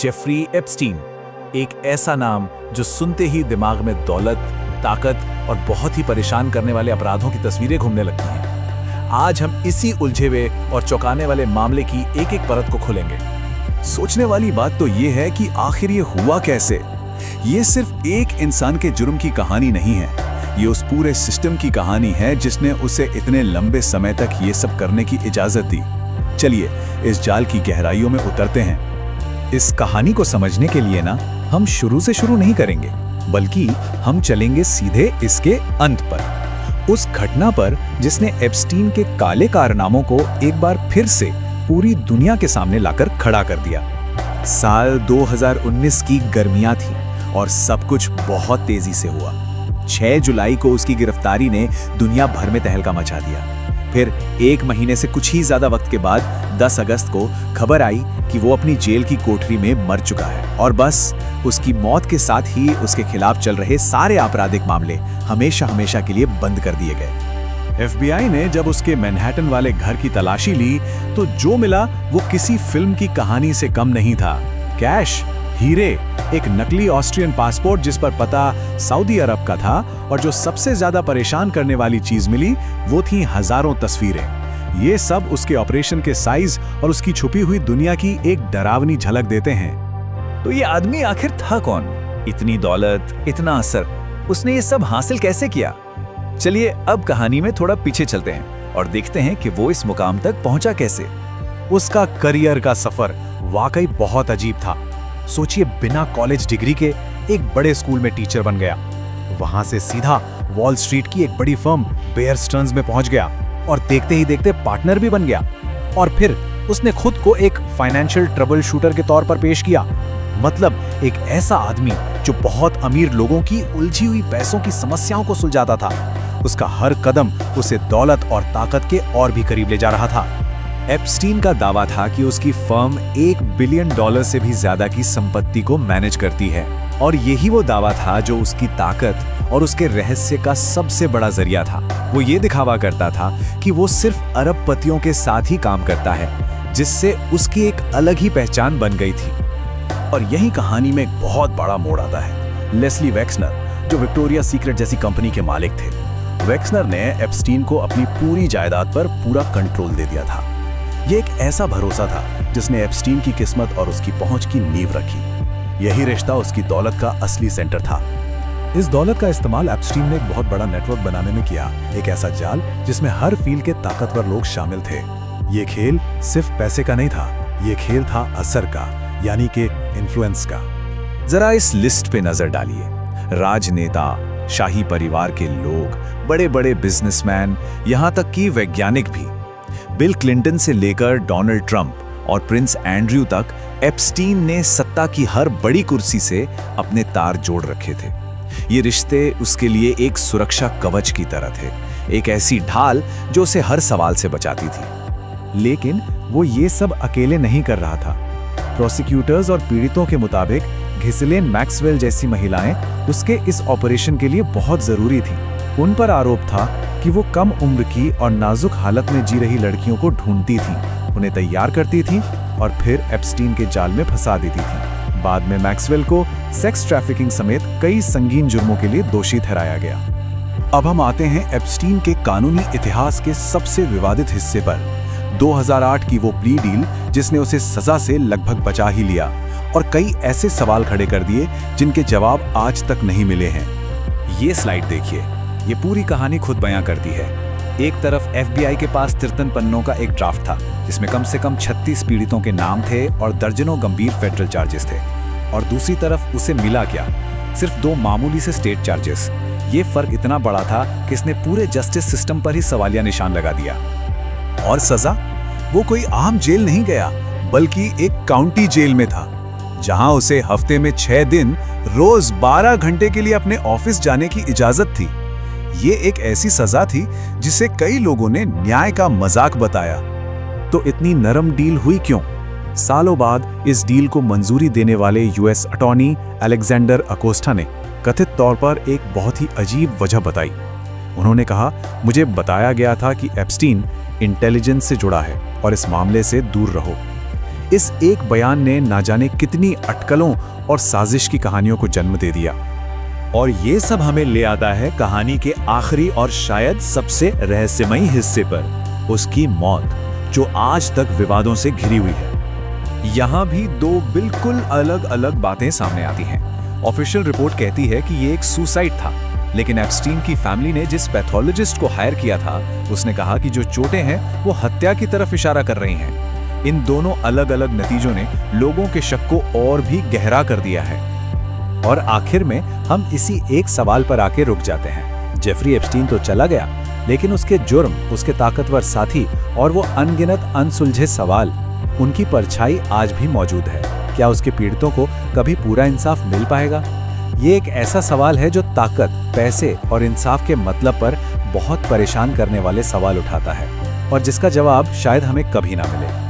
Jeffrey Epstein, एक ऐसा नाम जो सुनते ही दिमाग में दौलत, ताकत और बहुत ही परेशान करने वाले अपराधों की तस्वीरें घूमने लगती हैं। आज हम इसी उलझे हुए और चौंकाने वाले मामले की एक एक परत को खोलेंगे। सोचने वाली बात तो ये है कि आखिर ये हुआ कैसे। ये सिर्फ एक इंसान के जुर्म की कहानी नहीं है, ये उस पूरे सिस्टम की कहानी है जिसने उसे इतने लंबे समय तक ये सब करने की इजाजत दी। चलिए इस जाल की गहराइयों में उतरते हैं। इस कहानी को समझने के लिए ना हम शुरू से शुरू नहीं करेंगे, बल्कि हम चलेंगे सीधे इसके अंत पर, उस घटना पर जिसने एप्स्टीन के काले कारनामों को एक बार फिर से पूरी दुनिया के सामने लाकर खड़ा कर दिया। साल 2019 की गर्मियां थी और सब कुछ बहुत तेजी से हुआ। 6 जुलाई को उसकी गिरफ्तारी ने दुनिया भर में तहलका मचा दिया। फिर 1 महीने से कुछ ही ज्यादा वक्त के बाद 10 अगस्त को खबर आई कि वो अपनी जेल की कोठरी में मर चुका है, और बस उसकी मौत के साथ ही उसके खिलाफ चल रहे सारे आपराधिक मामले हमेशा हमेशा के लिए बंद कर दिए गए। FBI ने जब उसके मैनहट्टन वाले घर की तलाशी ली तो जो मिला वो किसी फिल्म की कहानी से कम नहीं था। कैश, हीरे, एक नकली ऑस्ट्रियन पासपोर्ट जिस पर पता सऊदी अरब का था, और जो सबसे ज्यादा परेशान करने वाली चीज मिली वो थी हजारों तस्वीरें। ये सब उसके ऑपरेशन के साइज और उसकी छुपी हुई दुनिया की एक डरावनी झलक देते हैं। तो ये आदमी आखिर था कौन? इतनी दौलत, इतना असर, उसने ये सब हासिल कैसे किया? चलिए अब कहानी में थोड़ा पीछे चलते हैं और देखते हैं कि वो इस मुकाम तक पहुंचा कैसे। उसका करियर का सफर वाकई बहुत अजीब था। सोचिए, बिना कॉलेज डिग्री के एक बड़े स्कूल में टीचर बन गया, वहां से सीधा वॉल स्ट्रीट की एक बड़ी फर्म बेयर स्टर्न्स में पहुंच गया और देखते ही देखते पार्टनर भी बन गया। और फिर उसने खुद को एक फाइनेंशियल ट्रबल शूटर के तौर पर पेश किया। मतलब एक ऐसा आदमी जो बहुत अमीर लोगों की उलझी हुई पैसों की समस्याओं को सुलझाता था। उसका हर कदम उसे दौलत और ताकत के और भी करीब ले जा रहा था। एप्स्टीन का दावा था कि उसकी फर्म $1 बिलियन से भी ज्यादा की संपत्ति को मैनेज करती है, और यही वो दावा था जो उसकी ताकत और उसके रहस्य का सबसे बड़ा जरिया था। वो ये दिखावा करता था कि वो सिर्फ अरबपतियों के साथ ही काम करता है, जिससे उसकी एक अलग ही पहचान बन गई थी। और यही कहानी में एक बहुत बड़ा मोड़ आता है। लेस्ली वेक्सनर, जो विक्टोरिया सीक्रेट जैसी कंपनी के मालिक थे, वेक्सनर ने एप्स्टीन को अपनी पूरी जायदाद पर पूरा कंट्रोल दे दिया था। ये एक ऐसा भरोसा था जिसने एप्स्टीन की किस्मत और उसकी पहुंच की नींव रखी। यही रिश्ता उसकी दौलत का असली सेंटर था। इस दौलत का इस्तेमाल एप्स्टीन ने एक बहुत बड़ा नेटवर्क बनाने में किया, एक ऐसा जाल जिसमें हर फील्ड के ताकतवर लोग शामिल थे। ये खेल सिर्फ पैसे का नहीं था, ये खेल था असर का, यानी कि इन्फ्लुएंस का। जरा इस लिस्ट पे नजर डालिए। राजनेता, शाही परिवार के लोग, बड़े बड़े बिजनेसमैन, यहाँ तक कि वैज्ञानिक भी। बिल क्लिंटन से लेकर डोनाल्ड ट्रंप और प्रिंस एंड्रयू तक एप्स्टीन ने सत्ता की हर बड़ी कुर्सी से अपने तार जोड़ रखे थे। ये रिश्ते उसके लिए एक सुरक्षा कवच की तरह थे, एक ऐसी ढाल जो उसे हर सवाल से बचाती थी। लेकिन वो ये सब अकेले नहीं कर रहा था। प्रोसिक्यूटर्स और पीड़ितों के मुताबिक घिसलेन मैक्सवेल जैसी महिलाएं उसके इस ऑपरेशन के लिए बहुत जरूरी थी। उन पर आरोप था कि वो कम उम्र की और नाजुक हालत में जी रही लड़कियों को ढूंढती थी, उन्हें तैयार करती थी और फिर एप्स्टीन के जाल में फंसा देती थी। बाद में मैक्सवेल को सेक्स ट्रैफिकिंग समेत कई संगीन जुर्मों के लिए दोषी ठहराया गया। अब हम आते हैं एप्स्टीन के कानूनी इतिहास के सबसे विवादित हिस्से पर, 2008 की वो प्ली डील जिसने उसे सजा से लगभग बचा ही लिया और कई ऐसे सवाल खड़े कर दिए जिनके जवाब आज तक नहीं मिले हैं। ये स्लाइड देखिए, ये पूरी कहानी खुद बयां करती है। एक तरफ FBI के पास 53 पन्नों का एक ड्राफ्ट था जिसमें कम से कम 36 पीड़ितों के नाम थे और दर्जनों गंभीर फेडरल चार्जेस थे, और दूसरी तरफ उसे मिला क्या? सिर्फ 2 मामूली से स्टेट चार्जेस। ये फर्क इतना बड़ा था कि इसने पूरे जस्टिस सिस्टम पर ही सवालिया निशान लगा दिया। और सजा? वो कोई आम जेल नहीं गया, बल्कि एक काउंटी जेल में था, जहां उसे हफ्ते में 6 दिन रोज 12 घंटे के लिए अपने ऑफिस जाने की इजाजत थी। ये एक ऐसी सजा थी जिसे कई लोगों ने न्याय का मजाक बताया। तो इतनी नरम डील हुई क्यों? सालों बाद इस डील को मंजूरी देने वाले यूएस अटॉर्नी अलेक्जेंडर अकोस्टा ने कथित तौर पर एक बहुत ही अजीब वजह बताई। उन्होंने कहा, मुझे बताया गया था कि एप्स्टीन इंटेलिजेंस से जुड़ा है और इस मामले से दूर रहो। इस एक बयान ने ना जाने कितनी अटकलों और साजिश की कहानियों को जन्म दे दिया। और ये सब हमें ले आता है कहानी के आखिरी और शायद सबसे रहस्यमयी हिस्से पर, उसकी मौत, जो आज तक विवादों से घिरी हुई है। यहाँ भी दो बिल्कुल अलग अलग बातें सामने आती हैं। ऑफिशियल रिपोर्ट कहती है कि ये एक सुसाइड था, लेकिन एप्स्टीन की फैमिली ने जिस पैथोलॉजिस्ट को हायर किया था, उसने कहा कि जो चोटें हैं वो हत्या की तरफ इशारा कर रही हैं। इन दोनों अलग अलग नतीजों ने लोगों के शक को और भी गहरा कर दिया है। और आखिर में हम इसी एक सवाल पर आके रुक जाते हैं। जेफरी एप्स्टीन तो चला गया, लेकिन उसके जुर्म, उसके ताकतवर साथी और वो अनगिनत अनसुलझे सवाल, उनकी परछाई आज भी मौजूद है। क्या उसके पीड़ितों को कभी पूरा इंसाफ मिल पाएगा? ये एक ऐसा सवाल है जो ताकत, पैसे और इंसाफ के मतलब पर बहुत परेशान करने वाले सवाल उठाता है, और जिसका जवाब शायद हमें कभी ना मिले।